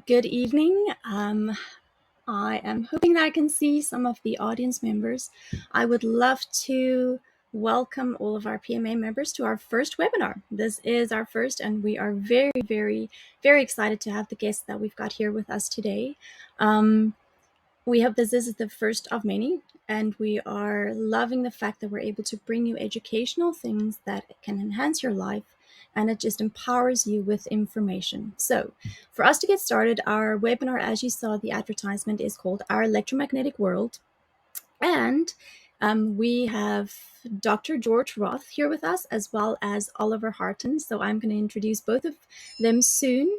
Good evening. I am hoping that I can see some of the audience members. I would love to welcome all of our PMA members to our first webinar. This is our first, and we are very excited to have the guests that we've got here with us today. We hope this is the first of many, and we are loving the fact that we're able to bring you educational things that can enhance your life, and it just empowers you with information. So for us to get started, our webinar, as you saw the advertisement, is called Our Electromagnetic World. And we have Dr. George Roth here with us, as well as Oliver Hartan. So I'm going to introduce both of them soon.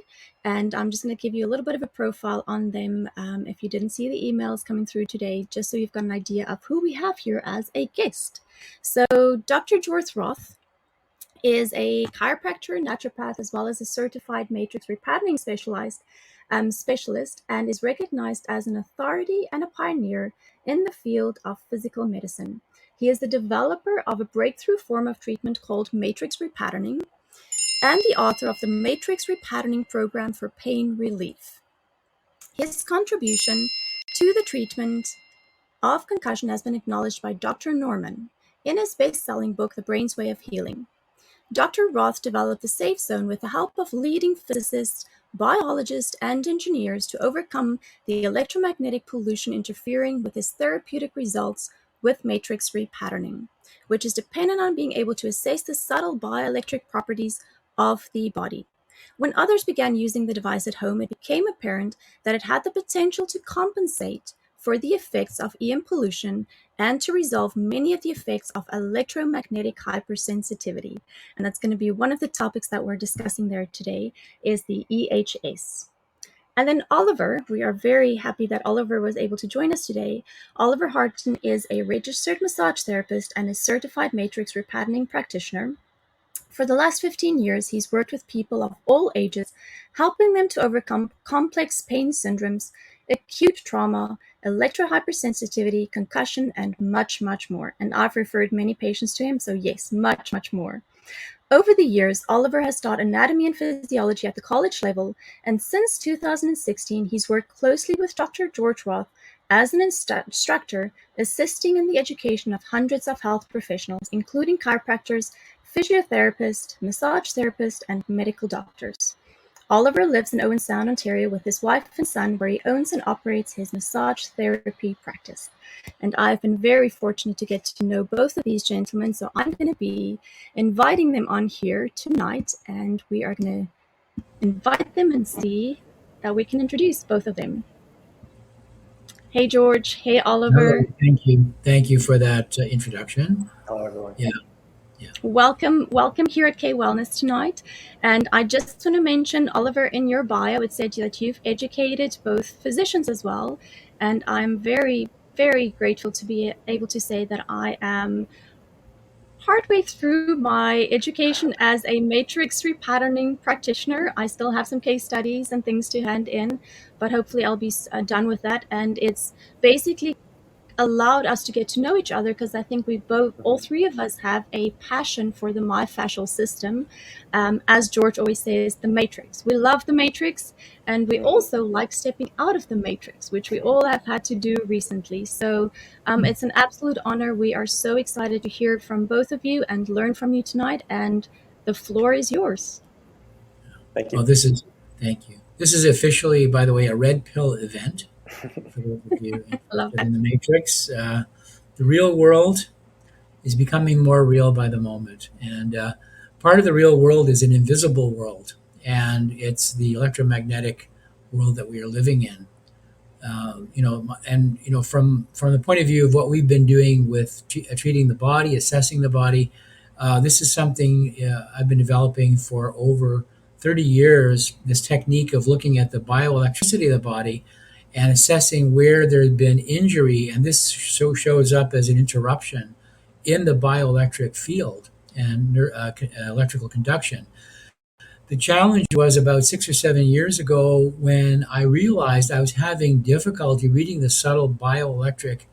And I'm just going to give you a little bit of a profile on them if you didn't see the emails coming through today, just so you've got an idea of who we have here as a guest. So Dr. George Roth is a chiropractor, naturopath, as well as a certified matrix repatterning specialist, and is recognized as an authority and a pioneer in the field of physical medicine. He is the developer of a breakthrough form of treatment called matrix repatterning, and the author of the Matrix Repatterning Program for Pain Relief. His contribution to the treatment of concussion has been acknowledged by Dr. Norman in his best-selling book, The Brain's Way of Healing. Dr. Roth developed the Safe Zone with the help of leading physicists, biologists, and engineers to overcome the electromagnetic pollution interfering with his therapeutic results with matrix repatterning, which is dependent on being able to assess the subtle bioelectric properties of the body. When others began using the device at home, it became apparent that it had the potential to compensate for the effects of EM pollution and to resolve many of the effects of electromagnetic hypersensitivity. And that's going to be one of the topics that we're discussing there today, is the EHS. And then Oliver, we are very happy that Oliver was able to join us today. Oliver Hartan is a registered massage therapist and a certified matrix repatterning practitioner. For the last 15 years, he's worked with people of all ages, helping them to overcome complex pain syndromes, acute trauma, electrohypersensitivity, concussion, and much more. And I've referred many patients to him, so yes, much more. Over the years, Oliver has taught anatomy and physiology at the college level, and since 2016, he's worked closely with Dr. George Roth as an instructor, assisting in the education of hundreds of health professionals, including chiropractors, physiotherapists, massage therapists, and medical doctors. Oliver lives in Owen Sound, Ontario with his wife and son, where he owns and operates his massage therapy practice. And I've been very fortunate to get to know both of these gentlemen, so I'm going to be inviting them on here tonight, and we are going to invite them and see that we can introduce both of them. Hey, George. Hey, Oliver. Hello, thank you. Thank you for that introduction. Hello, everyone. Yeah. Welcome here at K Wellness tonight. And I just want to mention, Oliver, in your bio, it said that you've educated both physicians as well. And I'm very grateful to be able to say that I am partway through my education as a matrix repatterning practitioner. I still have some case studies and things to hand in, but hopefully I'll be done with that. And it's basically allowed us to get to know each other, because I think we all three of us have a passion for the myofascial system. As George always says, the matrix. We love the matrix, and we also like stepping out of the matrix, which we all have had to do recently. So it's an absolute honor. We are so excited to hear from both of you and learn from you tonight, and the floor is yours. Thank you. Well, thank you. This is officially, by the way, a red pill event for those of you interested in the Matrix. The real world is becoming more real by the moment, and part of the real world is an invisible world, and it's the electromagnetic world that we are living in. From the point of view of what we've been doing with treating the body, assessing the body, this is something I've been developing for over 30 years, this technique of looking at the bioelectricity of the body and assessing where there had been injury, and this shows up as an interruption in the bioelectric field and electrical conduction. The challenge was about 6 or 7 years ago when I realized I was having difficulty reading the subtle bioelectric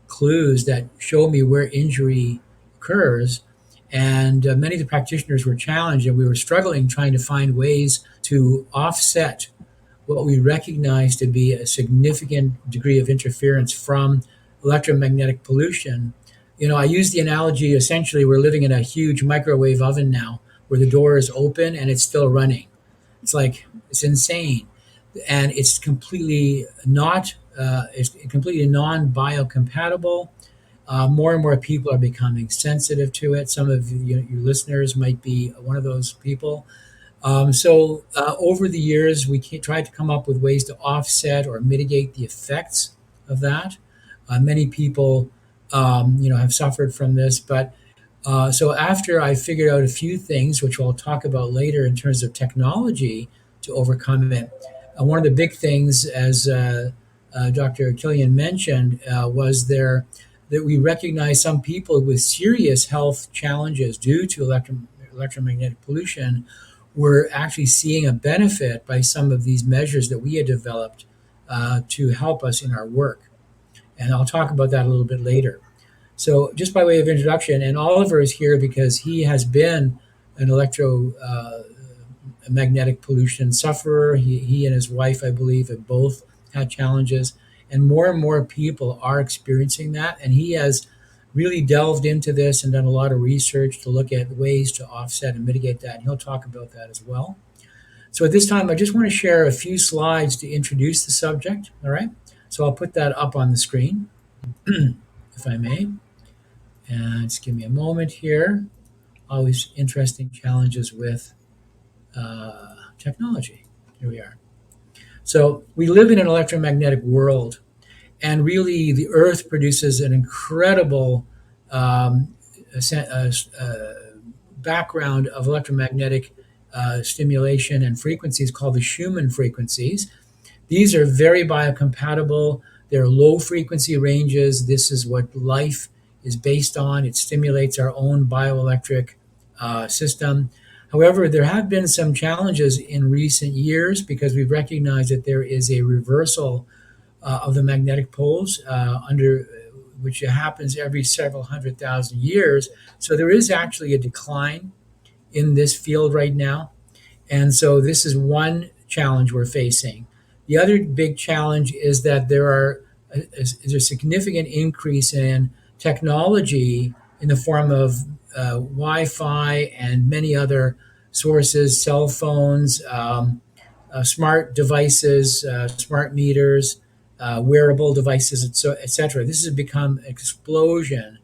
clues that show me where injury occurs. And many of the practitioners were challenged, and we were struggling trying to find ways to offset what we recognize to be a significant degree of interference from electromagnetic pollution. I use the analogy, essentially, we're living in a huge microwave oven now where the door is open and it's still running. It's insane. And it's completely non biocompatible. More and more people are becoming sensitive to it. Some of your listeners might be one of those people. Over the years, we tried to come up with ways to offset or mitigate the effects of that. Many people, have suffered from this, but so after I figured out a few things, which we'll talk about later in terms of technology to overcome it, one of the big things, as Dr. Kilian mentioned, was that we recognize some people with serious health challenges due to electromagnetic pollution were actually seeing a benefit by some of these measures that we had developed to help us in our work. And I'll talk about that a little bit later. So, just by way of introduction, and Oliver is here because he has been an electromagnetic pollution sufferer. He and his wife, I believe, have both had challenges, and more people are experiencing that. And he has really delved into this and done a lot of research to look at ways to offset and mitigate that. And he'll talk about that as well. So, at this time, I just want to share a few slides to introduce the subject. All right. So, I'll put that up on the screen, if I may. And just give me a moment here. Always interesting challenges with technology. Here we are. So we live in an electromagnetic world, and really the Earth produces an incredible um, background of electromagnetic stimulation and frequencies called the Schumann frequencies. These are very biocompatible. They're low frequency ranges. This is what life is based on. It stimulates our own bioelectric system. However, there have been some challenges in recent years because we've recognized that there is a reversal of the magnetic poles under which happens every several 100,000 years. So there is actually a decline in this field right now. And so this is one challenge we're facing. The other big challenge is that is a significant increase in technology in the form of Wi-Fi and many other sources, cell phones, smart devices, smart meters, wearable devices, etc. This has become an explosion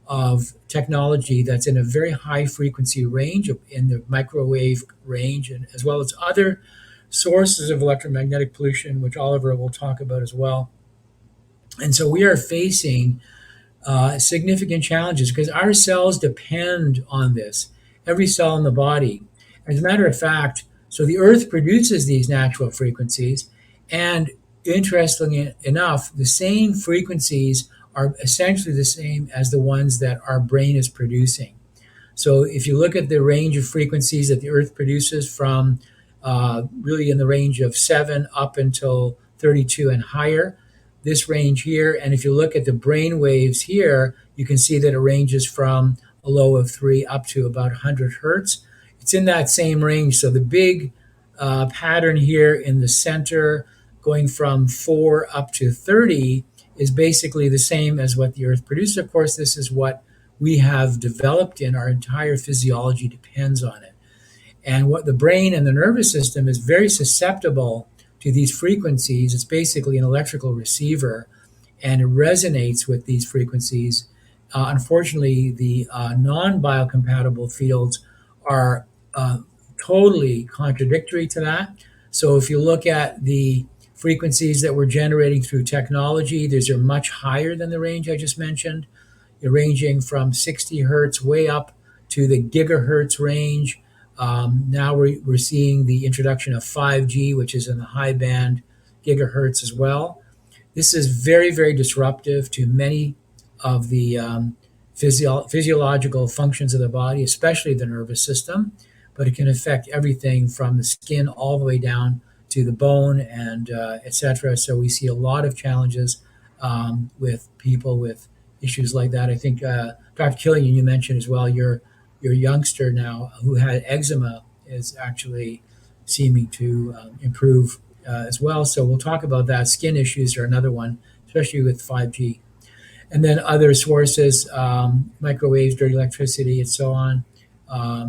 of technology that's in a very high frequency range, in the microwave range, and as well as other sources of electromagnetic pollution, which Oliver will talk about as well. And so we are facing significant challenges because our cells depend on this, every cell in the body. As a matter of fact, so the Earth produces these natural frequencies, and interestingly enough, the same frequencies are essentially the same as the ones that our brain is producing. So if you look at the range of frequencies that the Earth produces from really in the range of 7 up until 32 and higher, this range here, and if you look at the brain waves here, you can see that it ranges from a low of 3 up to about 100 hertz. It's in that same range. So the big pattern here in the center, going from 4 up to 30, is basically the same as what the Earth produces. Of course, this is what we have developed in our entire physiology depends on it. And what the brain and the nervous system is very susceptible to these frequencies. It's basically an electrical receiver, and it resonates with these frequencies. Unfortunately, the non-biocompatible fields are totally contradictory to that. So if you look at the frequencies that we're generating through technology, these are much higher than the range I just mentioned. They're ranging from 60 hertz way up to the gigahertz range. Now we're seeing the introduction of 5G, which is in the high band gigahertz as well. This is very, very disruptive to many of the physiological functions of the body, especially the nervous system, but it can affect everything from the skin all the way down to the bone and etc. So we see a lot of challenges with people with issues like that. I think Dr. Kilian, you mentioned as well, your youngster now who had eczema is actually seeming to improve as well. So we'll talk about that. Skin issues are another one, especially with 5G. And then other sources, microwaves, dirty electricity, and so on.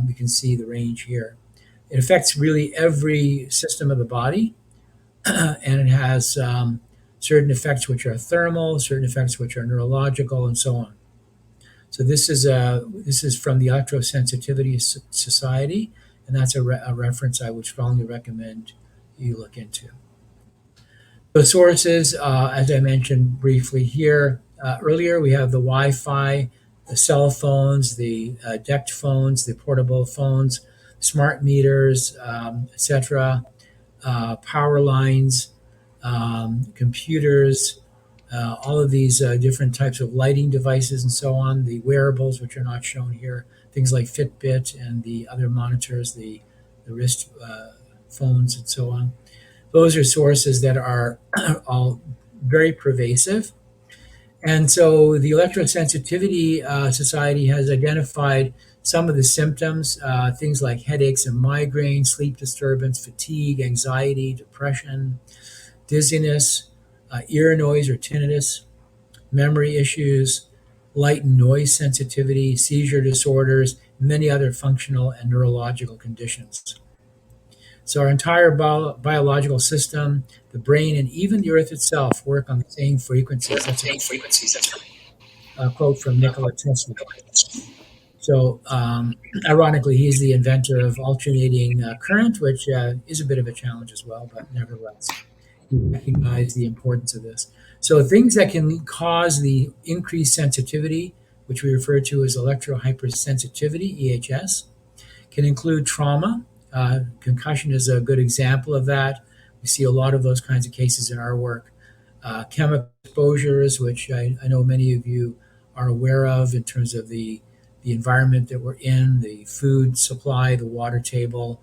You can see the range here. It affects really every system of the body, and it has certain effects which are thermal, certain effects which are neurological, and so on. So this is from the Electrosensitivity Society, and that's a reference I would strongly recommend you look into. The sources, as I mentioned briefly here earlier, we have the Wi-Fi, the cell phones, the DECT phones, the portable phones, smart meters, etc., power lines, computers, all of these different types of lighting devices and so on, the wearables, which are not shown here, things like Fitbit and the other monitors, the wrist phones and so on. Those are sources that are all very pervasive. And so the Electrosensitivity Society has identified some of the symptoms, things like headaches and migraine, sleep disturbance, fatigue, anxiety, depression, dizziness, ear noise or tinnitus, memory issues, light and noise sensitivity, seizure disorders, and many other functional and neurological conditions. So our entire biological system, the brain, and even the earth itself work on the same frequencies. That's a quote from Nikola Tesla. So, ironically, he's the inventor of alternating current, which is a bit of a challenge as well, but nevertheless, he recognized the importance of this. So, things that can cause the increased sensitivity, which we refer to as electrohypersensitivity, EHS, can include trauma. Concussion is a good example of that. We see a lot of those kinds of cases in our work. Chemical exposures, which I know many of you are aware of in terms of the environment that we're in, the food supply, the water table,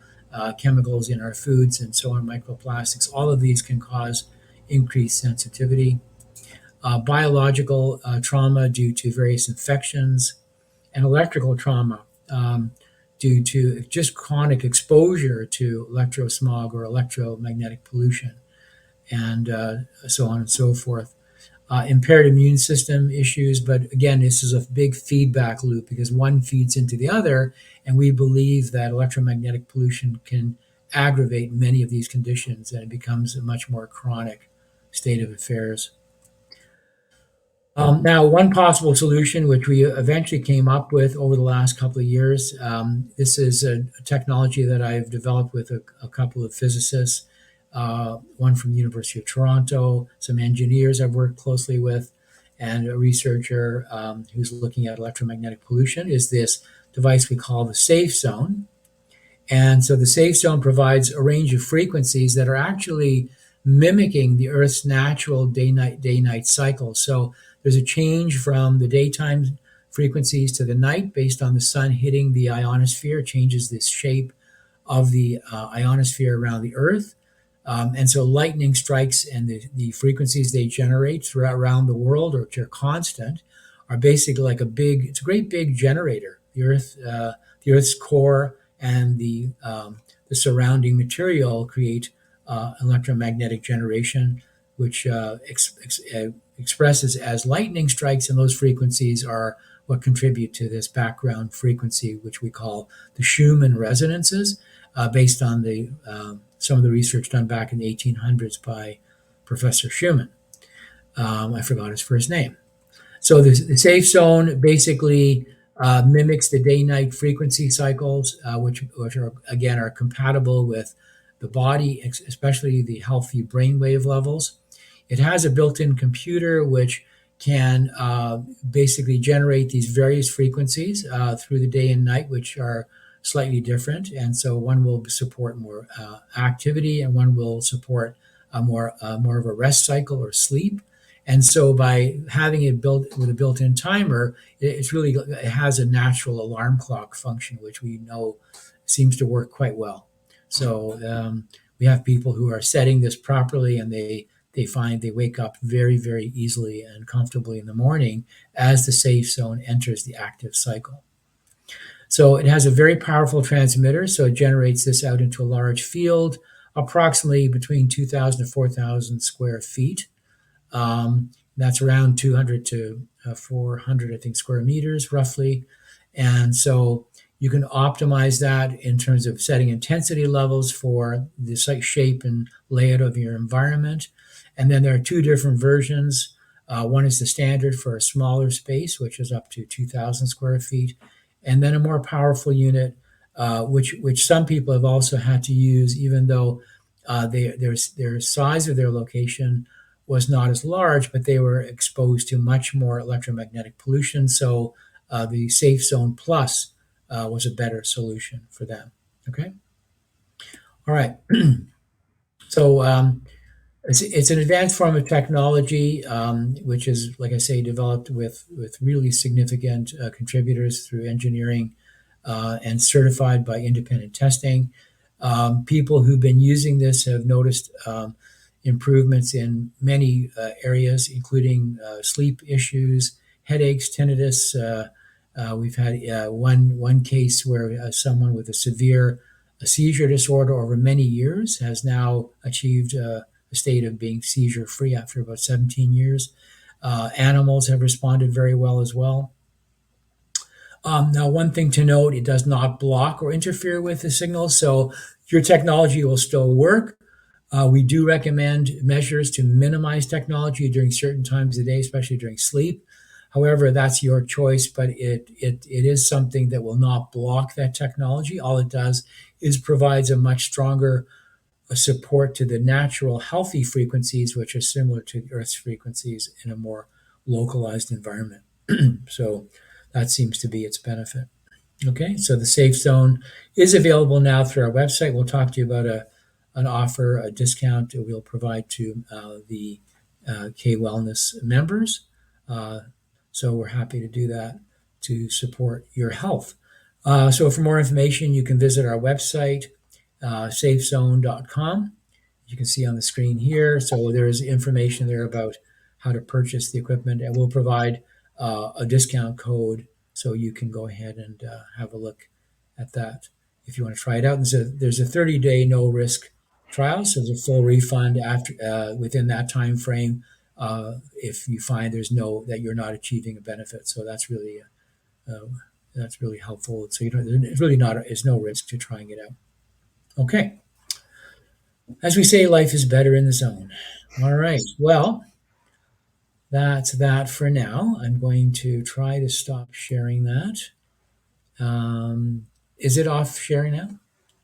chemicals in our foods, and so on, microplastics. All of these can cause increased sensitivity. Biological trauma due to various infections, and electrical trauma due to just chronic exposure to electrosmog or electromagnetic pollution, and so on and so forth. Impaired immune system issues, but again, this is a big feedback loop because one feeds into the other, and we believe that electromagnetic pollution can aggravate many of these conditions, and it becomes a much more chronic state of affairs. Now, one possible solution, which we eventually came up with over the last couple of years, this is a technology that I've developed with a couple of physicists, one from the University of Toronto, some engineers I've worked closely with, and a researcher who's looking at electromagnetic pollution, is this device we call the Safe Zone. And so the Safe Zone provides a range of frequencies that are actually mimicking the Earth's natural day-night cycle. So there's a change from the daytime frequencies to the night based on the sun hitting the ionosphere, changes the shape of the ionosphere around the Earth. And so lightning strikes and the frequencies they generate throughout around the world, or which are constant, are basically like it's a great big generator. The Earth's core and the surrounding material create electromagnetic generation, which expresses as lightning strikes, and those frequencies are what contribute to this background frequency, which we call the Schumann resonances, based on some of the research done back in the 1800s by Professor Schumann. I forgot his first name. So the Safe Zone basically mimics the day-night frequency cycles, which are, again, are compatible with the body, especially the healthy brainwave levels. It has a built-in computer which can basically generate these various frequencies through the day and night, which are slightly different. And so one will support more activity, and one will support more of a rest cycle or sleep. And so by having it built with a built-in timer, it has a natural alarm clock function, which we know seems to work quite well. So we have people who are setting this properly, and they find they wake up very, very easily and comfortably in the morning as the Safe Zone enters the active cycle. So it has a very powerful transmitter, so it generates this out into a large field approximately between 2,000 to 4,000 square feet. That's around 200 to 400, I think, square meters roughly. And so you can optimize that in terms of setting intensity levels for the site shape and layout of your environment. And then there are two different versions. One is the standard for a smaller space, which is up to 2,000 square feet, and then a more powerful unit, which some people have also had to use, even though their size of their location was not as large, but they were exposed to much more electromagnetic pollution. So the Safe Zone Plus was a better solution for them. Okay. All right. So it's an advanced form of technology, which is, like I say, developed with really significant contributors through engineering and certified by independent testing. People who've been using this have noticed improvements in many areas, including sleep issues, headaches, tinnitus. We've had one case where someone with a severe seizure disorder over many years has now achieved a state of being seizure free after about 17 years. Animals have responded very well as well. Now, one thing to note, it does not block or interfere with the signal, so your technology will still work. We do recommend measures to minimize technology during certain times of the day, especially during sleep. However, that's your choice, but it is something that will not block that technology. All it does is provides a much stronger support to the natural healthy frequencies, which are similar to Earth's frequencies in a more localized environment. So that seems to be its benefit. Okay, so the Safe Zone is available now through our website. We'll talk to you about an offer, a discount that we'll provide to the K Wellness members. So we're happy to do that to support your health. So for more information, you can visit our website, SafeZone.com. You can see on the screen here. So there's information there about how to purchase the equipment, and we'll provide a discount code so you can go ahead and have a look at that if you want to try it out. There's a 30-day no risk trial, so there's a full refund after within that time frame if you find that you're not achieving a benefit. So uh, that's really helpful. So it's really not it's no risk to trying it out. Okay, as we say, life is better in the zone. All right. Well, that's that for now. I'm going to try to stop sharing that. Is it off sharing now?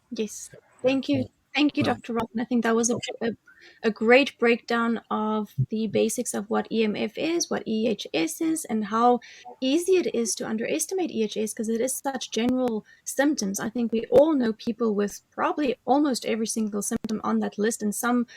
Yes. Thank you. Okay. Thank you, Well, Dr. Roth. And I think that was okay. a great breakdown of the basics of what EMF is, what EHS is, and how easy it is to underestimate EHS because it is such general symptoms. I think we all know people with probably almost every single symptom on that list, and some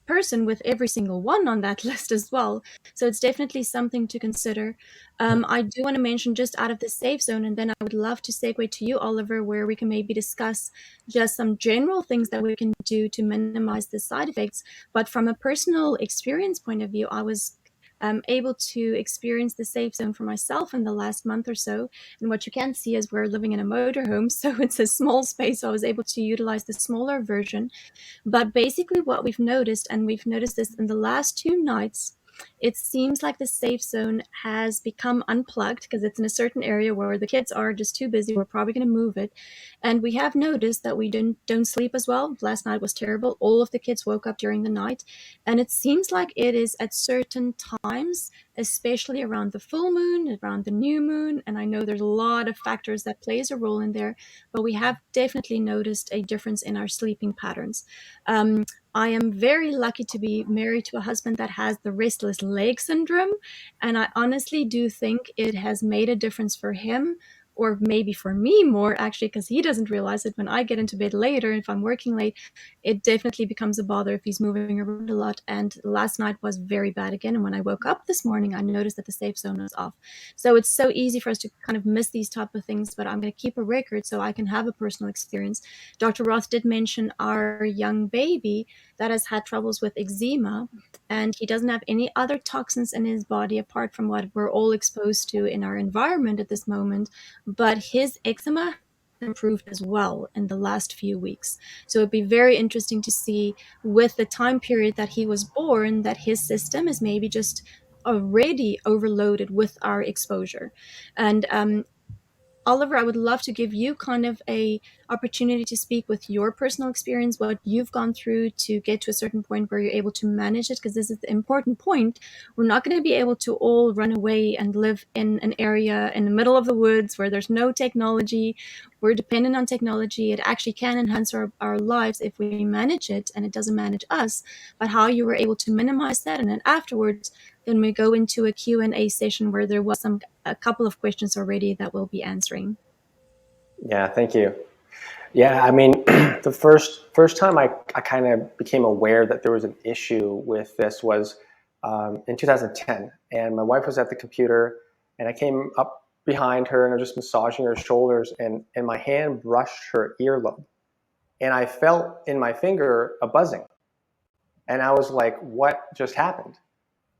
person with every single one on that list as well. So it's definitely something to consider. Yeah. I do want to mention just out of the safe zone, and then I would love to segue to you, Oliver, where we can maybe discuss just some general things that we can do to minimize the side effects. But from a personal experience point of view, I was able to experience the safe zone for myself in the last month or so. And what you can see is we're living in a motorhome, so it's a small space. So I was able to utilize the smaller version, but basically, what we've noticed, and we've noticed this in the last 2 nights, it seems like the safe zone has become unplugged because it's in a certain area where the kids are just too busy. We're probably going to move it. And we have noticed that we don't sleep as well. Last night was terrible. All of the kids woke up during the night. And it seems like it is at certain times, especially around the full moon, around the new moon. And I know there's a lot of factors that plays a role in there, but we have definitely noticed a difference in our sleeping patterns. um, I am very lucky to be married to a husband that has the restless leg syndrome. And I honestly do think it has made a difference for him, or maybe for me more actually, because he doesn't realize it. When I get into bed later, if I'm working late, it definitely becomes a bother if he's moving around a lot. And last night was very bad again. And when I woke up this morning, I noticed that the safe zone was off. So it's so easy for us to kind of miss these type of things, but I'm going to keep a record so I can have a personal experience. Dr. Roth did mention our young baby that has had troubles with eczema, and he doesn't have any other toxins in his body apart from what we're all exposed to in our environment at this moment. But his eczema improved as well in the last few weeks. So it'd be very interesting to see, with the time period that he was born, that his system is maybe just already overloaded with our exposure. And Oliver, I would love to give you kind of a opportunity to speak with your personal experience, what you've gone through to get to a certain point where you're able to manage it, because this is the important point. We're not going to be able to all run away and live in an area in the middle of the woods where there's no technology. We're dependent on technology. It actually can enhance our lives if we manage it, and it doesn't manage us. But how you were able to minimize that, and then afterwards, then we go into a Q&A session where there was a couple of questions already that we'll be answering. Yeah, thank you. Yeah, I mean, the first time I kind of became aware that there was an issue with this was in 2010, and my wife was at the computer, and I came up behind her and I was just massaging her shoulders, and my hand brushed her earlobe, and I felt in my finger a buzzing, and I was like, "What just happened?"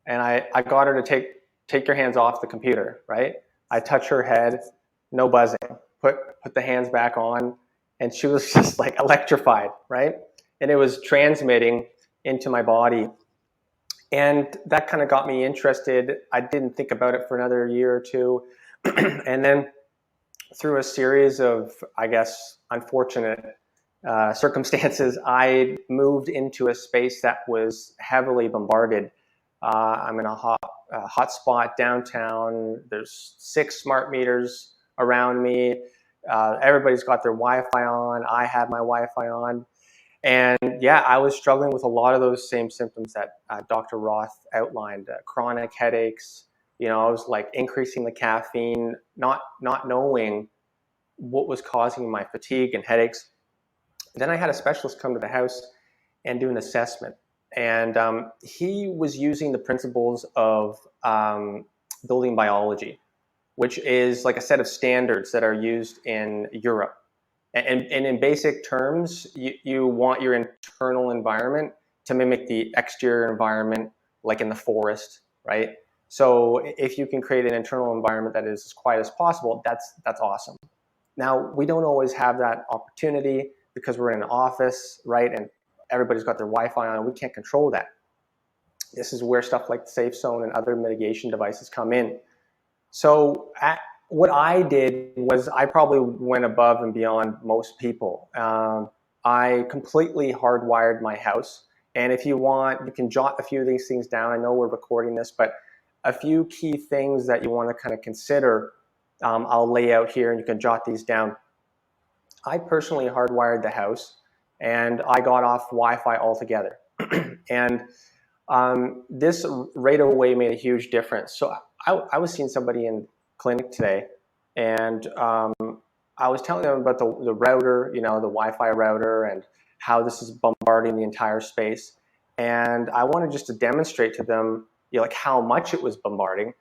And I got her to take your hands off the computer, right? I touch her head, no buzzing. Put the hands back on, and she was just like electrified, right? And it was transmitting into my body. And that kind of got me interested. I didn't think about it for another year or two. And then through a series of, I guess, unfortunate circumstances, I moved into a space that was heavily bombarded. I'm in a hot spot downtown. There's 6 smart meters around me. Everybody's got their Wi-Fi on. I have my Wi-Fi on. And yeah, I was struggling with a lot of those same symptoms that Dr. Roth outlined, chronic headaches. You know, I was like increasing the caffeine, not knowing what was causing my fatigue and headaches. Then I had a specialist come to the house and do an assessment. And he was using the principles of building biology, which is like a set of standards that are used in Europe. And in basic terms, you want your internal environment to mimic the exterior environment, like in the forest, right? So if you can create an internal environment that is as quiet as possible, that's awesome. Now, we don't always have that opportunity because we're in an office, right? And everybody's got their Wi-Fi on, and we can't control that. This is where stuff like the SafeZone and other mitigation devices come in. So what I did was I probably went above and beyond most people. I completely hardwired my house. And if you want, you can jot a few of these things down. I know we're recording this, but a few key things that you want to kind of consider, I'll lay out here, and you can jot these down. I personally hardwired the house, and I got off Wi-Fi altogether. And this right away made a huge difference. So I was seeing somebody in clinic today, and I was telling them about the router, you know, the Wi-Fi router, and how this is bombarding the entire space. And I wanted just to demonstrate to them, you know, like how much it was bombarding.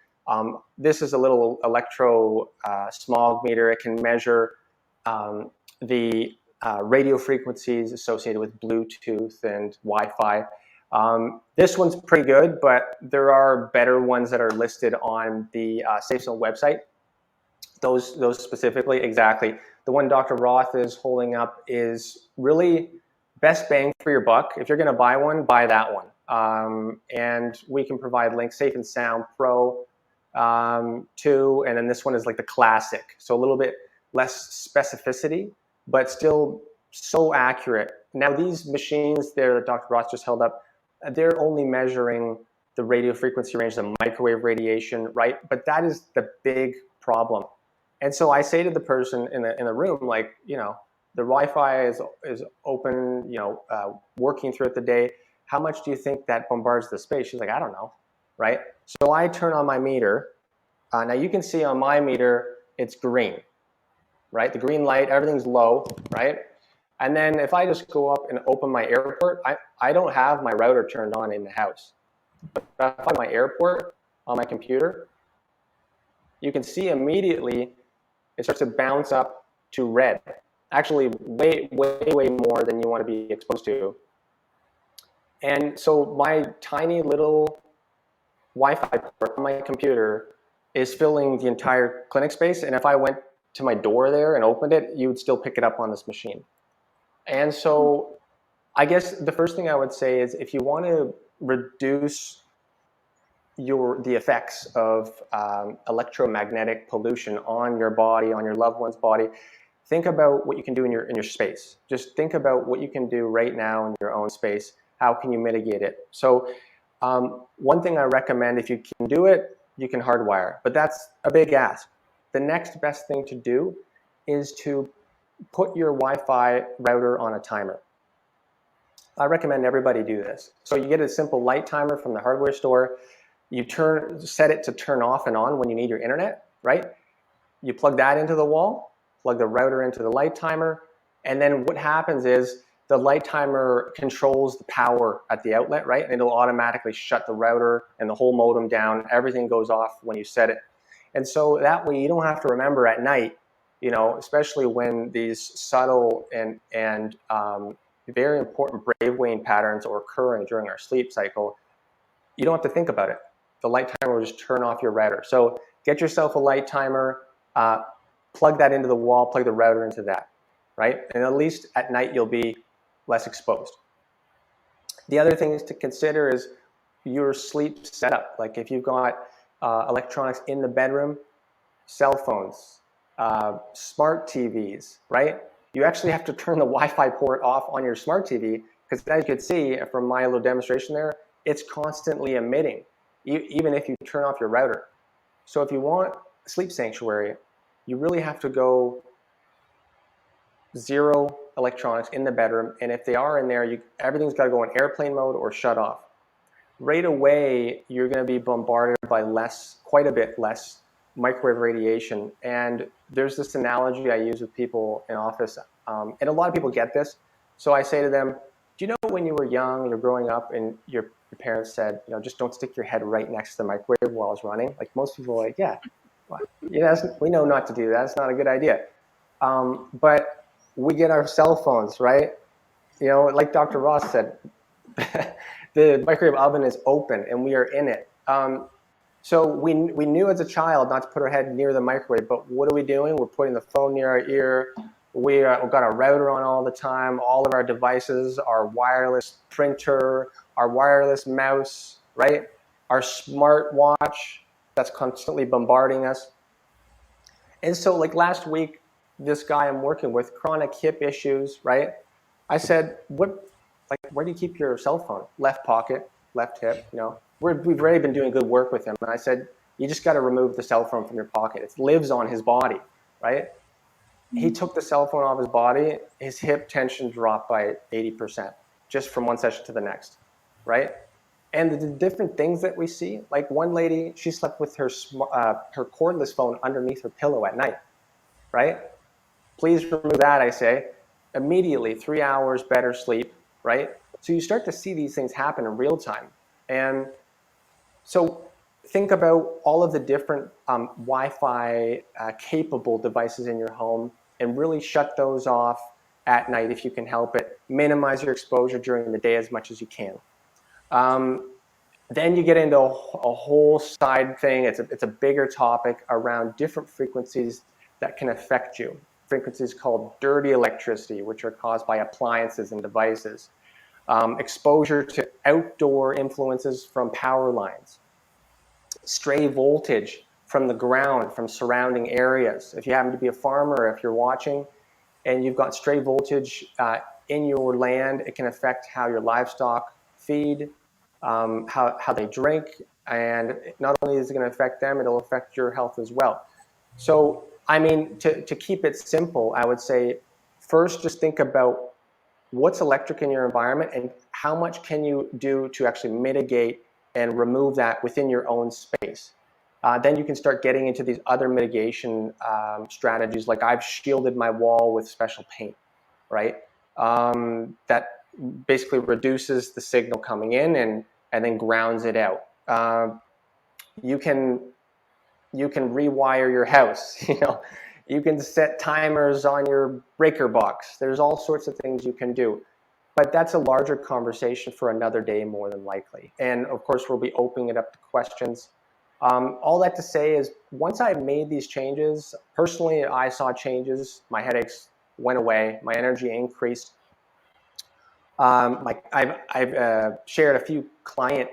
This is a little electro smog meter. It can measure the radio frequencies associated with Bluetooth and Wi-Fi. This one's pretty good, but there are better ones that are listed on the SafeZone website. Those specifically, exactly. The one Dr. Roth is holding up is really best bang for your buck. If you're going to buy one, buy that one. And we can provide links, Safe and Sound Pro too. And then this one is like the classic. So a little bit less specificity, but still so accurate. Now these machines there that Dr. Roth just held up, they're only measuring the radio frequency range, the microwave radiation, right? But that is the big problem. And so I say to the person in the room, like, you know, the Wi-Fi is open, you know, working throughout the day. How much do you think that bombards the space? She's like, I don't know, right? So I turn on my meter. Now you can see on my meter, it's green, right? The green light, everything's low, right? And then if I just go up and open my airport, I don't have my router turned on in the house. But if I have my airport on my computer, you can see immediately it starts to bounce up to red. Actually, way more than you want to be exposed to. And so my tiny little Wi-Fi port on my computer is filling the entire clinic space. And if I went to my door there and opened it, you would still pick it up on this machine. And so I guess the first thing I would say is, if you want to reduce the effects of electromagnetic pollution on your body, on your loved one's body, think about what you can do in your space. Just think about what you can do right now in your own space. How can you mitigate it? So one thing I recommend, if you can do it, you can hardwire, but that's a big ask. The next best thing to do is to put your Wi-Fi router on a timer. I recommend everybody do this. So you get a simple light timer from the hardware store. You set it to turn off and on when you need your internet, right? You plug that into the wall, plug the router into the light timer, and then what happens is the light timer controls the power at the outlet, right? And it'll automatically shut the router and the whole modem down. Everything goes off when you set it. And so that way you don't have to remember at night, especially when these subtle and very important brainwave patterns are occurring during our sleep cycle. You don't have to think about it. The light timer will just turn off your router. So get yourself a light timer, plug that into the wall, plug the router into that, right? And at least at night you'll be less exposed. The other things to consider is your sleep setup. Like if you've got electronics in the bedroom, cell phones, smart TVs, right? You actually have to turn the Wi-Fi port off on your smart TV, because as you can see from my little demonstration there, it's constantly emitting, even if you turn off your router. So if you want a sleep sanctuary, you really have to go zero electronics in the bedroom. And if they are in there, everything's got to go in airplane mode or shut off. Right away, you're going to be bombarded by quite a bit less microwave radiation. And there's this analogy I use with people in office, and a lot of people get this. So I say to them, do you know when you were young, you're growing up, and your parents said, just don't stick your head right next to the microwave while it's running? Like, most people are like, yeah, we know not to do that. It's not a good idea. But we get our cell phones, right? Like Dr. Ross said, the microwave oven is open and we are in it. So we knew as a child not to put our head near the microwave, but what are we doing? We're putting the phone near our ear. We've got our router on all the time. All of our devices, our wireless printer, our wireless mouse, right? Our smart watch that's constantly bombarding us. And so like last week, this guy I'm working with, chronic hip issues, right? I said, where do you keep your cell phone? Left pocket, left hip, We've already been doing good work with him. And I said, you just got to remove the cell phone from your pocket. It lives on his body, right? He took the cell phone off his body. His hip tension dropped by 80% just from one session to the next, right? And the different things that we see, like one lady, she slept with her cordless phone underneath her pillow at night, right? Please remove that, I say. Immediately, 3 hours better sleep, right? So you start to see these things happen in real time. And so think about all of the different Wi-Fi capable devices in your home, and really shut those off at night if you can help it. Minimize your exposure during the day as much as you can. Then you get into a whole side thing. It's a bigger topic around different frequencies that can affect you. Frequencies called dirty electricity, which are caused by appliances and devices. Exposure to outdoor influences from power lines. Stray voltage from the ground, from surrounding areas. If you happen to be a farmer, if you're watching and you've got stray voltage in your land, it can affect how your livestock feed, how they drink, and not only is it going to affect them, it'll affect your health as well. So, I mean, to keep it simple, I would say, first, just think about what's electric in your environment and how much can you do to actually mitigate and remove that within your own space. Then you can start getting into these other mitigation strategies, like I've shielded my wall with special paint, right? That basically reduces the signal coming in and then grounds it out. You can rewire your house. You can set timers on your breaker box. There's all sorts of things you can do. But that's a larger conversation for another day, more than likely. And of course, we'll be opening it up to questions. All that to say is, once I made these changes, personally, I saw changes. My headaches went away. My energy increased. I've shared a few client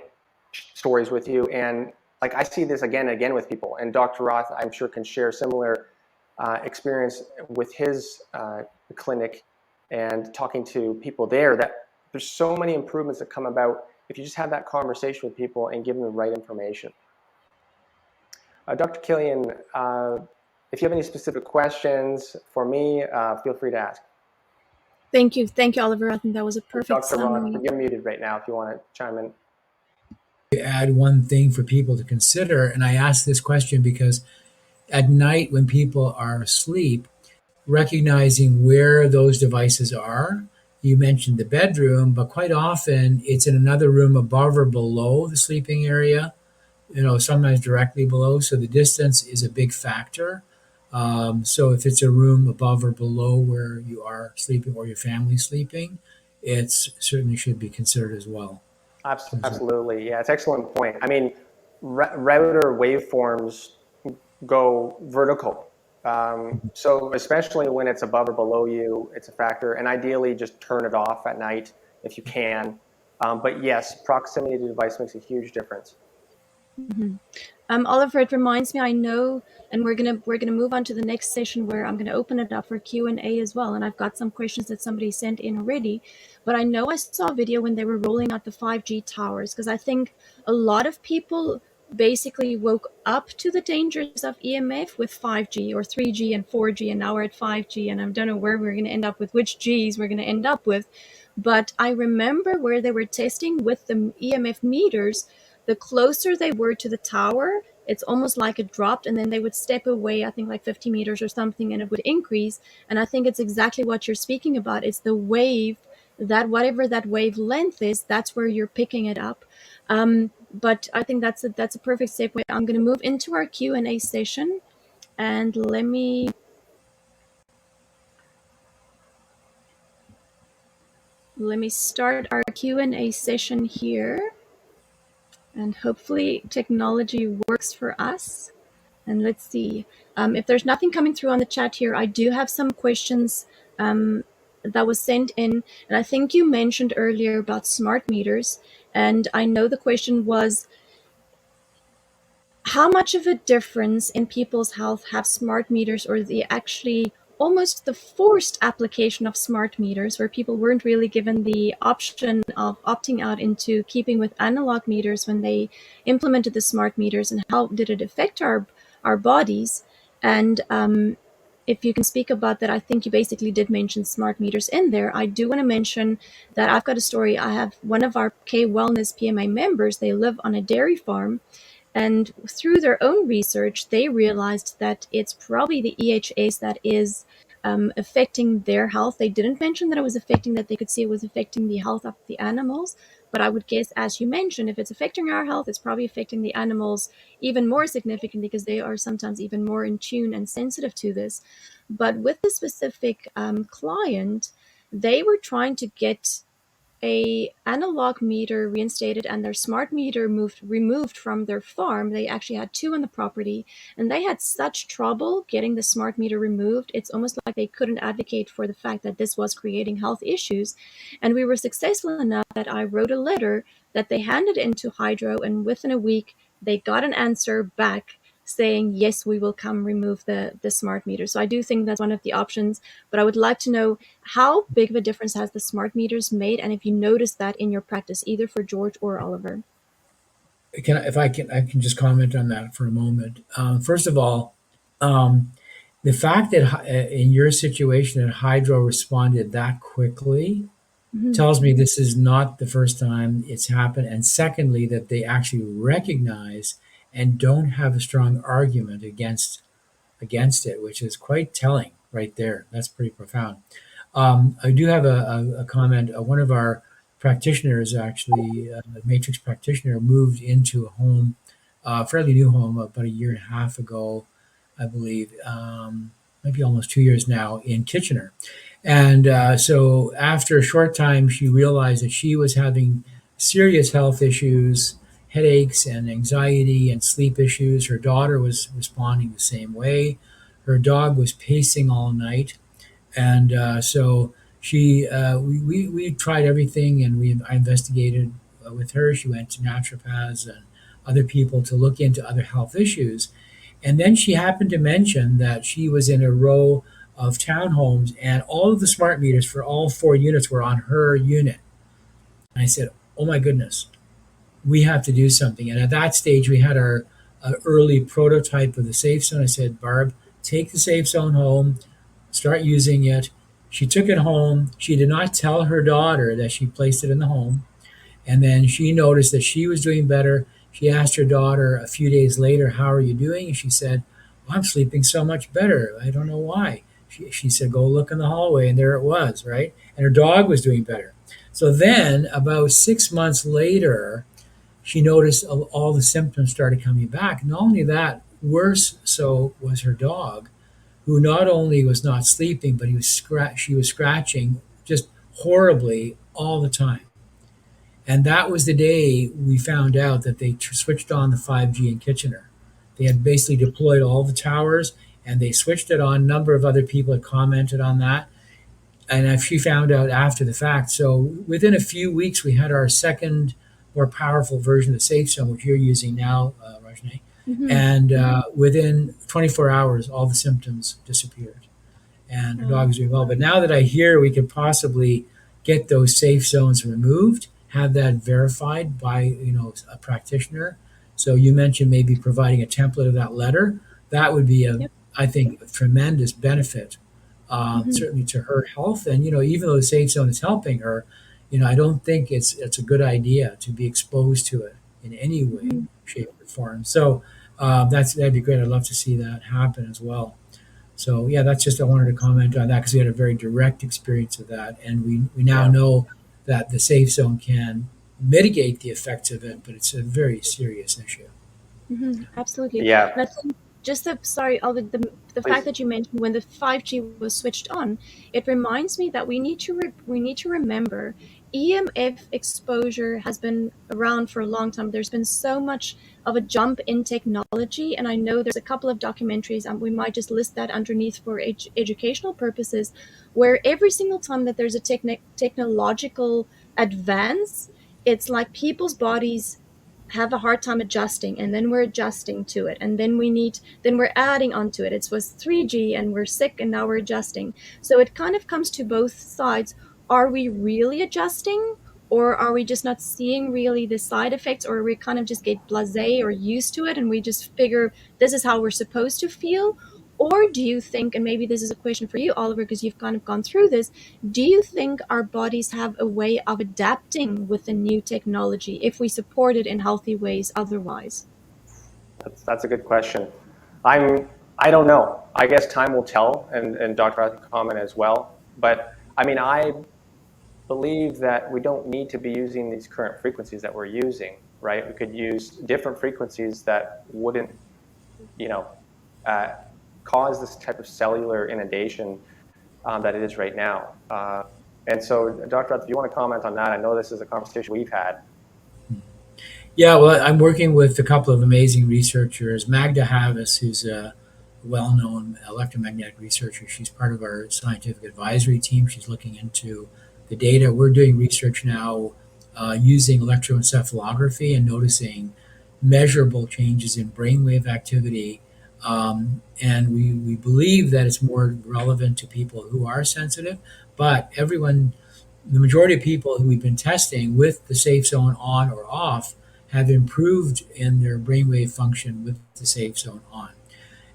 stories with you, and like I see this again and again with people. And Dr. Roth, I'm sure, can share similar experience with his clinic and talking to people there. That there's so many improvements that come about if you just have that conversation with people and give them the right information. Dr. Kilian, if you have any specific questions for me, feel free to ask. Thank you, Oliver. I think that was a perfect Dr. Roth, summary. you're muted right now if you want to chime in. Add one thing for people to consider, and I ask this question because at night when people are asleep, recognizing where those devices are. You mentioned the bedroom, but quite often it's in another room above or below the sleeping area, sometimes directly below. So the distance is a big factor. So if it's a room above or below where you are sleeping or your family's sleeping, it certainly should be considered as well. Absolutely. Yeah, it's an excellent point. I mean, router waveforms go vertical. So especially when it's above or below you, it's a factor. And ideally, just turn it off at night if you can. But yes, proximity to the device makes a huge difference. Mm-hmm. Oliver, it reminds me, I know, and we're gonna move on to the next session where I'm gonna open it up for Q&A as well. And I've got some questions that somebody sent in already. But I know I saw a video when they were rolling out the 5G towers, because I think a lot of people basically woke up to the dangers of EMF with 5G or 3G and 4G, and now we're at 5G, and I don't know where we're gonna end up with, which Gs we're gonna end up with. But I remember where they were testing with the EMF meters, the closer they were to the tower, it's almost like it dropped, and then they would step away, I think like 50 meters or something, and it would increase. And I think it's exactly what you're speaking about. It's the wave, that whatever that wavelength is, that's where you're picking it up. But I think that's a perfect segue. I'm going to move into our Q&A session, and let me start our Q&A session here. And hopefully technology works for us. And let's see. If there's nothing coming through on the chat here, I do have some questions that was sent in. And I think you mentioned earlier about smart meters. And I know the question was, how much of a difference in people's health have smart meters, or the actually almost the forced application of smart meters, where people weren't really given the option of opting out into keeping with analog meters when they implemented the smart meters, and how did it affect our bodies? And if you can speak about that, I think you basically did mention smart meters in there. I do want to mention that I've got a story. I have one of our K Wellness PMA members. They live on a dairy farm, and through their own research, they realized that it's probably the EHS that is affecting their health. They didn't mention that it was affecting, that they could see it was affecting the health of the animals. But I would guess, as you mentioned, if it's affecting our health, it's probably affecting the animals even more significantly, because they are sometimes even more in tune and sensitive to this. But with the specific client, they were trying to get a analog meter reinstated and their smart meter removed from their farm. They actually had two on the property, and they had such trouble getting the smart meter removed. It's almost like they couldn't advocate for the fact that this was creating health issues. And we were successful enough that I wrote a letter that they handed into Hydro, and within a week they got an answer back saying, yes, we will come remove the smart meter. So I do think that's one of the options, but I would like to know, how big of a difference has the smart meters made, and if you noticed that in your practice, either for George or Oliver? I can just comment on that for a moment. First of all, the fact that in your situation that Hydro responded that quickly tells me this is not the first time it's happened. And secondly, that they actually recognize and don't have a strong argument against it, which is quite telling right there. That's pretty profound. I do have a comment. One of our practitioners, actually, a matrix practitioner, moved into a home, a fairly new home, about a year and a half ago, I believe, maybe almost 2 years now, in Kitchener. And so after a short time, she realized that she was having serious health issues, headaches and anxiety and sleep issues. Her daughter was responding the same way. Her dog was pacing all night. And so we tried everything, and I investigated with her. She went to naturopaths and other people to look into other health issues. And then she happened to mention that she was in a row of townhomes, and all of the smart meters for all 4 units were on her unit. And I said, "Oh my goodness, we have to do something." And at that stage, we had our early prototype of the Safe Zone. I said, "Barb, take the Safe Zone home, start using it." She took it home. She did not tell her daughter that she placed it in the home. And then she noticed that she was doing better. She asked her daughter a few days later, "How are you doing?" And she said, "Well, I'm sleeping so much better. I don't know why." She said, "Go look in the hallway." And there it was, right? And her dog was doing better. So then, about 6 months later, she noticed all the symptoms started coming back. Not only that, worse so was her dog, who not only was not sleeping, but she was scratching just horribly all the time. And that was the day we found out that they switched on the 5G in Kitchener. They had basically deployed all the towers and they switched it on. A number of other people had commented on that. And she found out after the fact. So within a few weeks, we had our second, more powerful version of the Safe Zone, which you're using now, Rochagne. Mm-hmm. And within 24 hours, all the symptoms disappeared. And her dog is doing well. But now that I hear we could possibly get those safe zones removed, have that verified by a practitioner. So you mentioned maybe providing a template of that letter. That would be Yep. I think, a tremendous benefit, Mm-hmm. certainly to her health. And even though the safe zone is helping her, I don't think it's a good idea to be exposed to it in any way, Mm-hmm. shape, or form. So that'd be great. I'd love to see that happen as well. So yeah, that's just I wanted to comment on that because we had a very direct experience of that, and we now Yeah. know that the safe zone can mitigate the effects of it, but it's a very serious issue. Mm-hmm. Absolutely. Yeah. And I think just sorry, Alvin, the fact Please. that you mentioned when the 5G was switched on, it reminds me that we need to remember EMF exposure has been around for a long time. There's been so much of a jump in technology, and I know there's a couple of documentaries, and we might just list that underneath for educational purposes, where every single time that there's a technological advance, it's like people's bodies have a hard time adjusting, and then we're adjusting to it, and then we're adding onto it. It was 3G and we're sick and now we're adjusting. So it kind of comes to both sides. Are we really adjusting, or are we just not seeing really the side effects, or we kind of just get blasé or used to it and we just figure this is how we're supposed to feel? Or do you think, and maybe this is a question for you, Oliver, because you've kind of gone through this, do you think our bodies have a way of adapting with the new technology if we support it in healthy ways otherwise? That's a good question. I don't know. I guess time will tell, and Dr. Roth can comment as well. But I mean, I believe that we don't need to be using these current frequencies that we're using, right? We could use different frequencies that wouldn't, you know, uh, cause this type of cellular inundation that it is right now. And so, Dr. Roth, if you want to comment on that, I know this is a conversation we've had. Yeah, well, I'm working with a couple of amazing researchers. Magda Havis, who's a well-known electromagnetic researcher, she's part of our scientific advisory team. She's looking into the data. We're doing research now using electroencephalography and noticing measurable changes in brainwave activity. And we believe that it's more relevant to people who are sensitive, but the majority of people who we've been testing with the safe zone on or off have improved in their brainwave function with the safe zone on.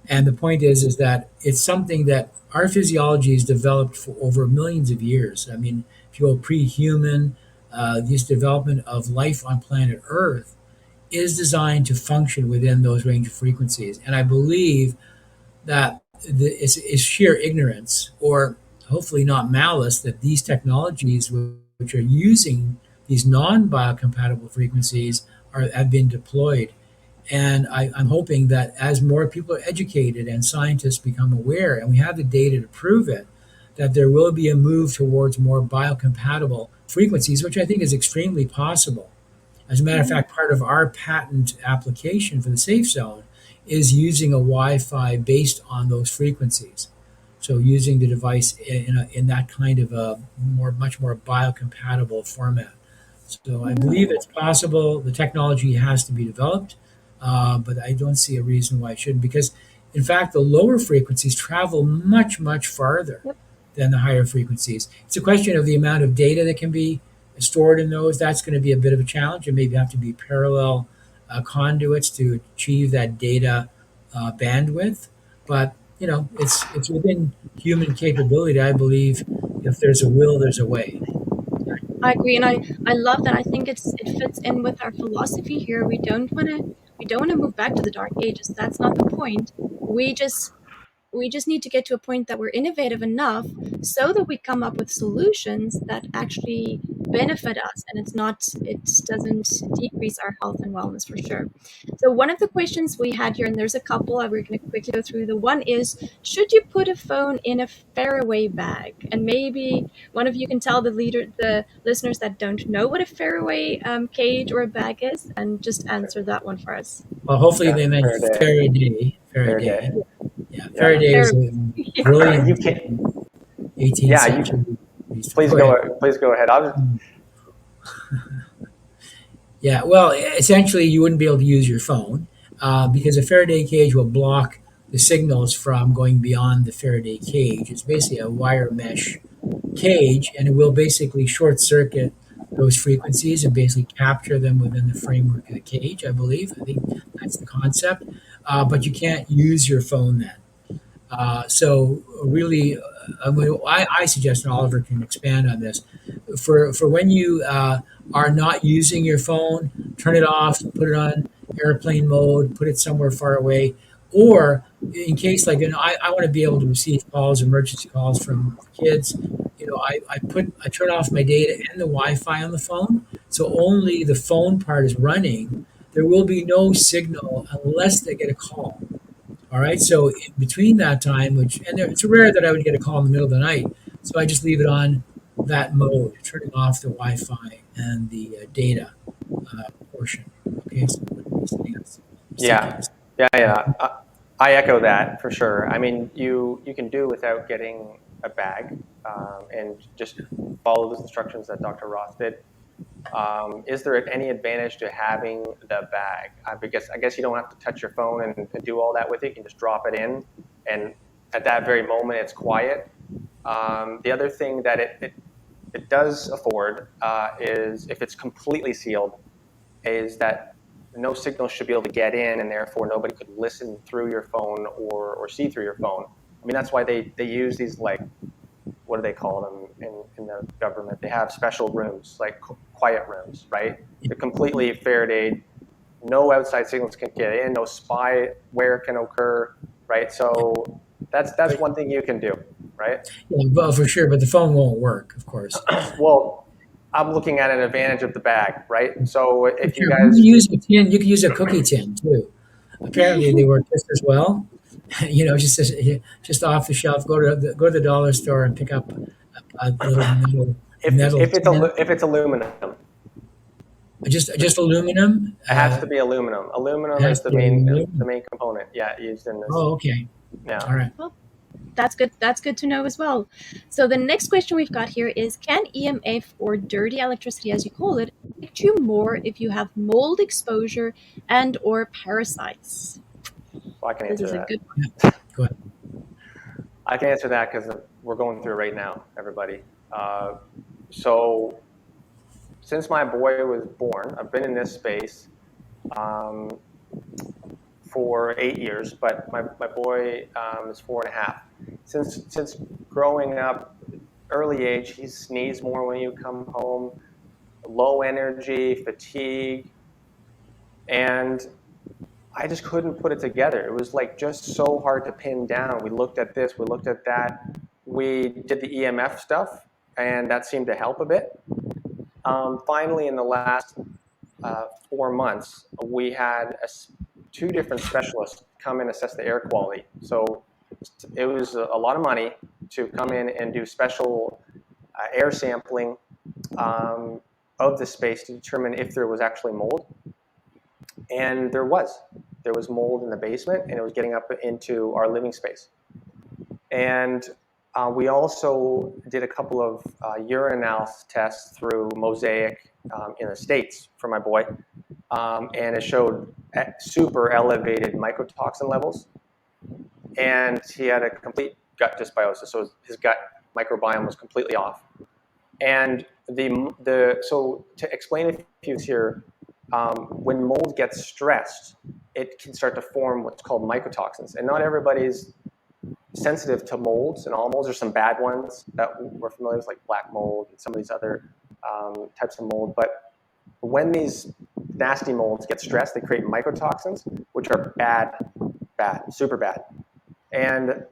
And the point is that it's something that our physiology has developed for over millions of years. I mean, if you go pre-human, this development of life on planet Earth is designed to function within those range of frequencies. And I believe that it's sheer ignorance, or hopefully not malice, that these technologies, which are using these non-biocompatible frequencies, have been deployed. And I'm hoping that as more people are educated and scientists become aware, and we have the data to prove it, that there will be a move towards more biocompatible frequencies, which I think is extremely possible. As a matter of fact, part of our patent application for the safe zone is using a Wi-Fi based on those frequencies. So using the device in that kind of a much more biocompatible format. So I believe it's possible. The technology has to be developed, but I don't see a reason why it shouldn't. Because, in fact, the lower frequencies travel much farther Yep. than the higher frequencies. It's a question of the amount of data that can be stored in those. That's going to be a bit of a challenge, and maybe have to be parallel conduits to achieve that data bandwidth. But it's within human capability. I believe if there's a will, there's a way. I agree, and I love that. I think it fits in with our philosophy here. We don't want to move back to the dark ages. That's not the point. We just need to get to a point that we're innovative enough so that we come up with solutions that actually benefit us, and it doesn't decrease our health and wellness, for sure. So one of the questions we had here, and there's a couple, we're going to quickly go through. The one is, should you put a phone in a faraway bag? And maybe one of you can tell the listeners that don't know what a faraway cage or a bag is, and just answer that one for us. Well, hopefully Yeah, they meant Faraday. Faraday. Faraday. Faraday. Yeah, Yeah. Faraday was a You brilliant can. 18th Yeah. century. Please Go ahead. go. Please go ahead. Yeah, well, essentially, you wouldn't be able to use your phone because a Faraday cage will block the signals from going beyond the Faraday cage. It's basically a wire mesh cage, and it will basically short circuit those frequencies and basically capture them within the framework of the cage, I believe. I think that's the concept. But you can't use your phone then. So really, I suggest, and Oliver can expand on this, for when you are not using your phone, turn it off, put it on airplane mode, put it somewhere far away, or in case I want to be able to receive calls, emergency calls from kids. I turn off my data and the Wi-Fi on the phone, so only the phone part is running. There will be no signal unless they get a call. All right. So in between that time, it's rare that I would get a call in the middle of the night. So I just leave it on that mode, turning off the Wi-Fi and the data portion. Okay. So everything else is taken Yeah. as- Yeah. I echo that for sure. I mean, you can do without getting a bag, and just follow those instructions that Dr. Roth did. Is there any advantage to having the bag? Because I guess you don't have to touch your phone and do all that with it. You can just drop it in, and at that very moment, it's quiet. The other thing that it does afford is, if it's completely sealed, is that no signal should be able to get in, and therefore nobody could listen through your phone or see through your phone. I mean, that's why they use these, like, what do they call them in the government? They have special rooms, like quiet rooms, right? They're completely Faradayed. No outside signals can get in. No spyware can occur, right? So that's one thing you can do, right? Yeah, well, for sure, but the phone won't work, of course. Well, I'm looking at an advantage of the bag, right? So For if you sure. You guys, can use a tin. You can use a cookie tin too. Apparently, they work just as well. Just off the shelf. Go to the dollar store and pick up a little metal tin. if it's aluminum, Just aluminum. it has to be aluminum. It Aluminum has is to be aluminum. the main component. Yeah, used in this. Oh, okay. Yeah. All right. Well, that's good. That's good to know as well. So the next question we've got here is, can EMF, or dirty electricity as you call it, affect you more if you have mold exposure and or parasites? Well, I can This answer is a that. good one. Yeah. Go ahead. I can answer that because we're going through it right now, everybody. So since my boy was born, I've been in this space um, for 8 years, but my boy is 4.5. Since growing up, early age, he sneezed more when you come home, low energy, fatigue, and I just couldn't put it together. It was like just so hard to pin down. We looked at this, we looked at that. We did the EMF stuff, and that seemed to help a bit. Finally, in the last 4 months, we had two different specialists come and assess the air quality. So it was a lot of money to come in and do special air sampling. Um, of the space to determine if there was actually mold. And there was mold in the basement, and it was getting up into our living space. And we also did a couple of urine analysis tests through Mosaic in the States for my boy, and it showed super elevated mycotoxin levels. And he had a complete gut dysbiosis, so his gut microbiome was completely off. And so to explain a few things here, when mold gets stressed, it can start to form what's called mycotoxins. And not everybody's sensitive to molds, and all molds. There's some bad ones that we're familiar with, like black mold and some of these other types of mold. But when these nasty molds get stressed, they create mycotoxins, which are bad, super bad. And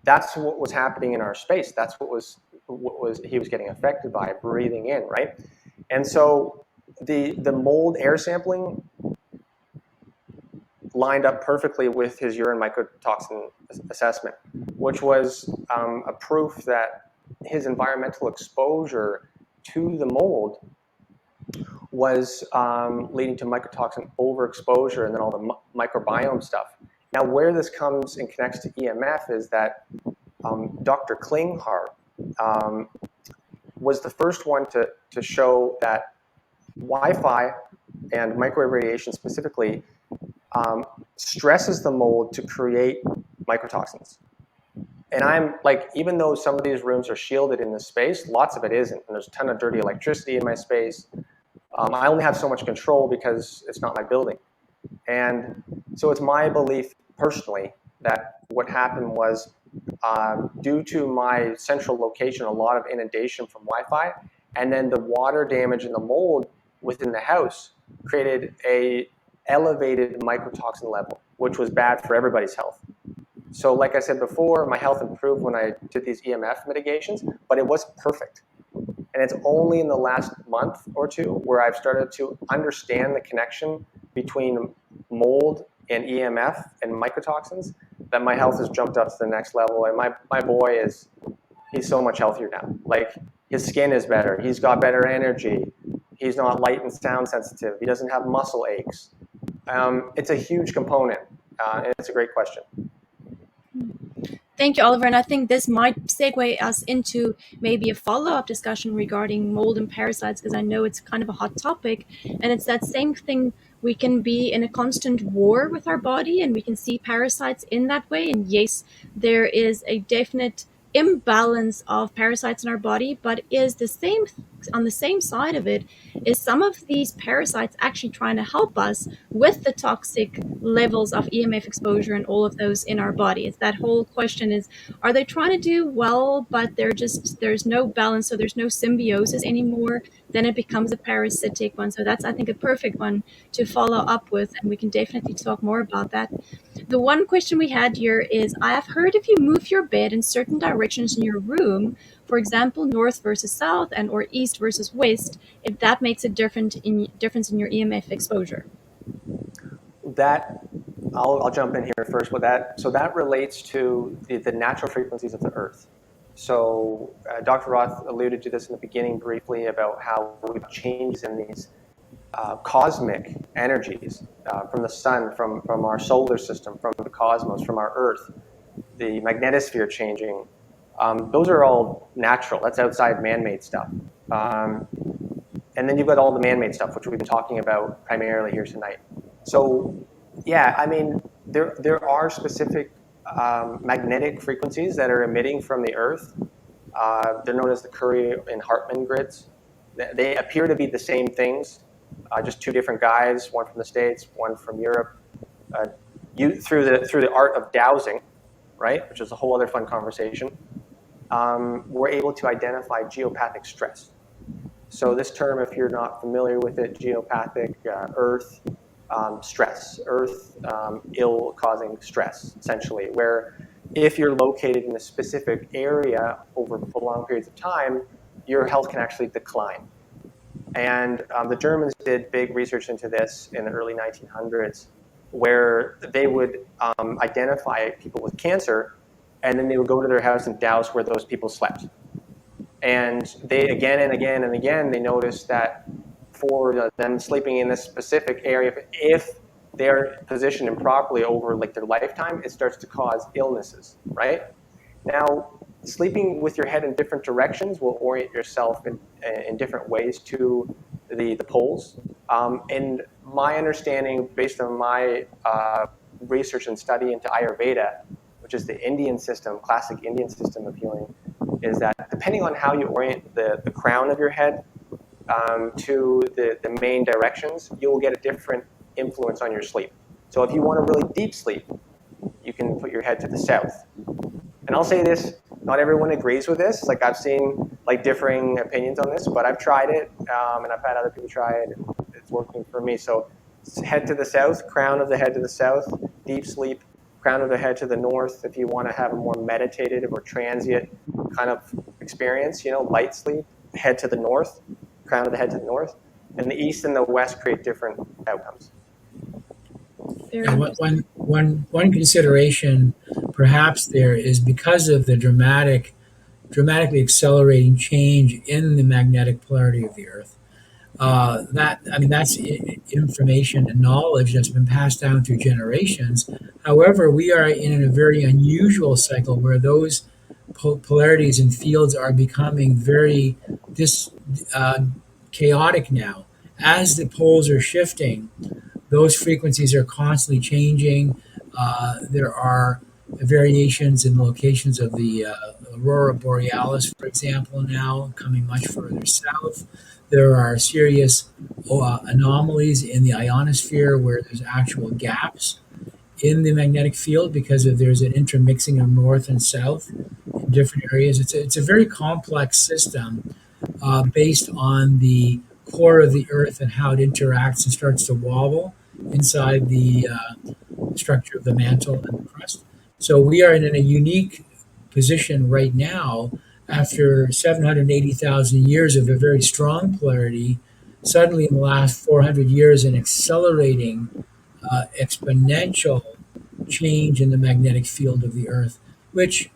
that's what was happening in our space. That's what he was getting affected by, breathing in, right? And so the mold air sampling lined up perfectly with his urine mycotoxin assessment, which was a proof that his environmental exposure to the mold was leading to mycotoxin overexposure and then all the microbiome stuff. Now, where this comes and connects to EMF is that Dr. Klinghardt was the first one to show that Wi-Fi and microwave radiation specifically stresses the mold to create mycotoxins. And I'm like, even though some of these rooms are shielded in this space, lots of it isn't. And there's a ton of dirty electricity in my space. I only have so much control because it's not my building. And so it's my belief personally that what happened was due to my central location, a lot of inundation from Wi-Fi, and then the water damage and the mold within the house created a elevated mycotoxin level, which was bad for everybody's health. So like I said before, my health improved when I did these EMF mitigations, but it wasn't perfect. And it's only in the last month or two where I've started to understand the connection between mold and EMF and mycotoxins that my health has jumped up to the next level. And my boy he's so much healthier now. Like, his skin is better. He's got better energy. He's not light and sound sensitive. He doesn't have muscle aches. It's a huge component, and it's a great question. Thank you, Oliver. And I think this might segue us into maybe a follow-up discussion regarding mold and parasites, because I know it's kind of a hot topic. And it's that same thing. We can be in a constant war with our body, and we can see parasites in that way. And yes, there is a definite imbalance of parasites in our body, but is the same on the same side of it is some of these parasites actually trying to help us with the toxic levels of EMF exposure and all of those in our body. It's that whole question is, are they trying to do well, but there's no balance, so there's no symbiosis anymore, then it becomes a parasitic one. So that's, I think, a perfect one to follow up with, and we can definitely talk more about that. The one question we had here is, I have heard if you move your bed in certain directions in your room, for example, north versus south and or east versus west, if that makes a difference in your EMF exposure. That I'll jump in here first with that. So that relates to the natural frequencies of the Earth. So Dr. Roth alluded to this in the beginning briefly about how we change in these cosmic energies from the sun, from our solar system, from the cosmos, from our Earth, the magnetosphere changing. Those are all natural. That's outside man-made stuff. And then you've got all the man-made stuff, which we've been talking about primarily here tonight. So, yeah, I mean, there are specific magnetic frequencies that are emitting from the Earth. They're known as the Curry and Hartman grids. They appear to be the same things, just two different guys, one from the States, one from Europe. Through the art of dowsing, right, which is a whole other fun conversation, we're able to identify geopathic stress. So this term, if you're not familiar with it, geopathic, Earth stress, Earth ill-causing stress, essentially, where if you're located in a specific area over prolonged periods of time, your health can actually decline. And the Germans did big research into this in the early 1900s, where they would identify people with cancer, and then they would go to their house and douse where those people slept. And they, again and again and again, they noticed that for them sleeping in this specific area, if they're positioned improperly over like their lifetime, it starts to cause illnesses, right? Now, sleeping with your head in different directions will orient yourself in different ways to the poles. And my understanding, based on my research and study into Ayurveda, which is the Indian system, classic Indian system of healing, is that depending on how you orient the crown of your head to the main directions, you will get a different influence on your sleep. So if you want a really deep sleep, you can put your head to the south. And I'll say this, not everyone agrees with this. Like I've seen like differing opinions on this, but I've tried it and I've had other people try it. And it's working for me. So head to the south, crown of the head to the south, deep sleep, crown of the head to the north. If you want to have a more meditative or transient kind of experience, light sleep, head to the north, crown of the head to the north. And the east and the west create different outcomes. Yeah, one consideration perhaps there is because of the dramatically accelerating change in the magnetic polarity of the Earth. That's information and knowledge that's been passed down through generations. However, we are in a very unusual cycle where those polarities and fields are becoming very uh, chaotic now. As the poles are shifting, those frequencies are constantly changing. There are variations in locations of the aurora borealis, for example, now coming much further south. There are serious anomalies in the ionosphere where there's actual gaps in the magnetic field because there's an intermixing of north and south in different areas. It's a very complex system based on the core of the Earth and how it interacts and starts to wobble inside the structure of the mantle and the crust. So we are in a unique position right now after 780,000 years of a very strong polarity. Suddenly, in the last 400 years, an accelerating exponential change in the magnetic field of the Earth, which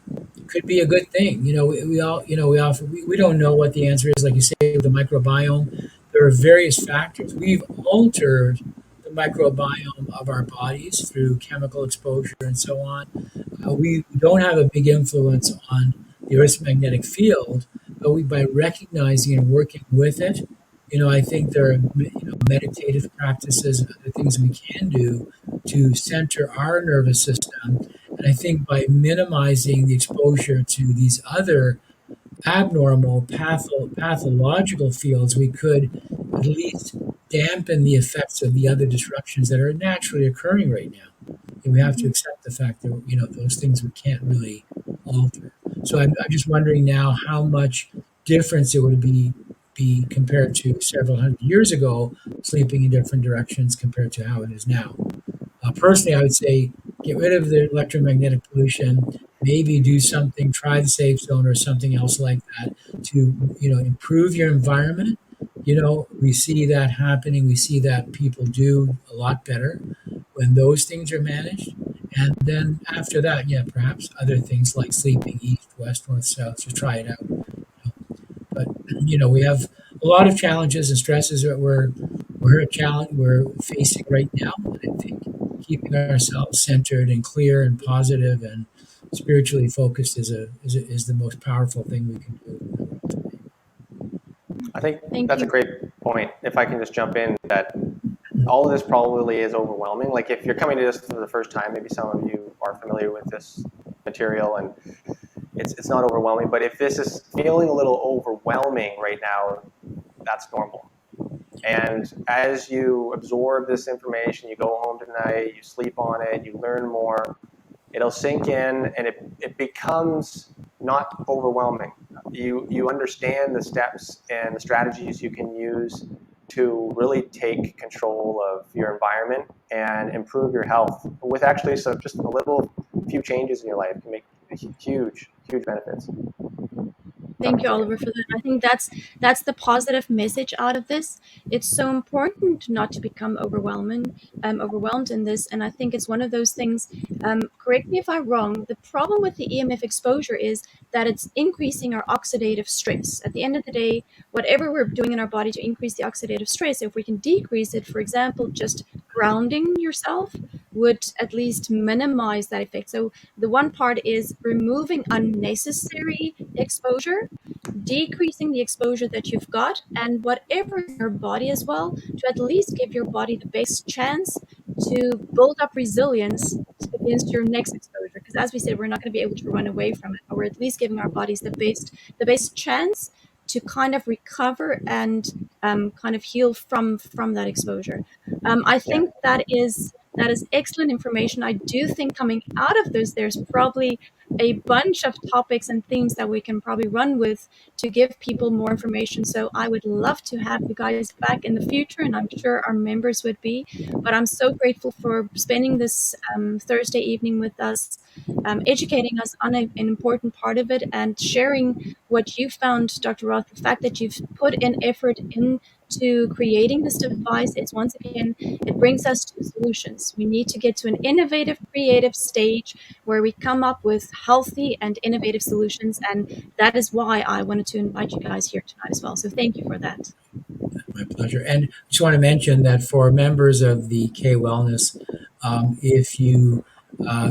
could be a good thing. We don't know what the answer is. Like you say, with the microbiome, there are various factors. We've altered the microbiome of our bodies through chemical exposure and so on. We don't have a big influence on the Earth's magnetic field, but by recognizing and working with it, I think there are meditative practices and other things we can do to center our nervous system. And I think by minimizing the exposure to these other abnormal pathological fields, we could at least dampen the effects of the other disruptions that are naturally occurring right now. And we have to accept the fact that those things we can't really alter. So I'm just wondering now how much difference it would be compared to several hundred years ago, sleeping in different directions compared to how it is now. Personally, I would say get rid of the electromagnetic pollution. Maybe do something, try the safe zone or something else like that to improve your environment. We see that happening. We see that people do a lot better when those things are managed. And then after that, yeah, perhaps other things like sleeping east, west, north, south. Just try it out. But we have a lot of challenges and stresses that we're facing right now. And I think keeping ourselves centered and clear and positive and spiritually focused is the most powerful thing we can do. I think Thank that's a you. great point. If I can just jump in, that all of this probably is overwhelming. Like if you're coming to this for the first time, maybe some of you are familiar with this material and it's not overwhelming, but if this is feeling a little overwhelming right now, that's normal. And as you absorb this information, you go home tonight, you sleep on it, you learn more, it'll sink in and it becomes not overwhelming. You understand the steps and the strategies you can use to really take control of your environment and improve your health with actually just a few changes in your life can make huge benefits. Thank you, Oliver, for that. I think that's the positive message out of this. It's so important not to become overwhelmed in this, and I think it's one of those things. Correct me if I'm wrong. The problem with the EMF exposure is that it's increasing our oxidative stress. At the end of the day, whatever we're doing in our body to increase the oxidative stress, if we can decrease it, for example, just grounding yourself would at least minimize that effect. So the one part is removing unnecessary exposure, decreasing the exposure that you've got, and whatever in your body as well, to at least give your body the best chance to build up resilience against your next exposure. Because as we said, we're not going to be able to run away from it, or we're at least giving our bodies the best chance to kind of recover and kind of heal from that exposure. I Yeah. think that is excellent information. I do think coming out of this, there's probably a bunch of topics and themes that we can probably run with to give people more information. So I would love to have you guys back in the future, and I'm sure our members would be. But I'm so grateful for spending this Thursday evening with us, educating us on an important part of it and sharing what you found, Dr. Roth, the fact that you've put in effort into creating this device. It's once again, it brings us to solutions. We need to get to an innovative, creative stage where we come up with healthy and innovative solutions. And that is why I wanted to invite you guys here tonight as well. So thank you for that. My pleasure. And just want to mention that for members of the K Wellness, if you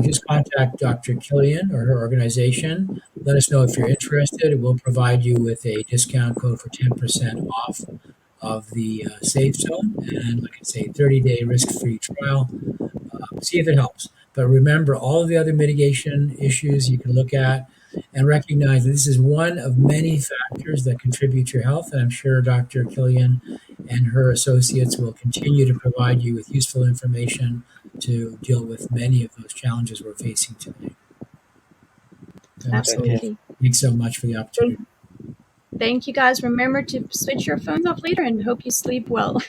just contact Dr. Kilian or her organization, let us know if you're interested. We'll provide you with a discount code for 10% off of the Safe Zone, and like I say, 30-day risk-free trial. See if it helps. But remember all of the other mitigation issues you can look at and recognize that this is one of many factors that contribute to your health. And I'm sure Dr. Kilian and her associates will continue to provide you with useful information to deal with many of those challenges we're facing today. So Absolutely. thanks so much for the opportunity. Thank you guys. Remember to switch your phones off later and hope you sleep well.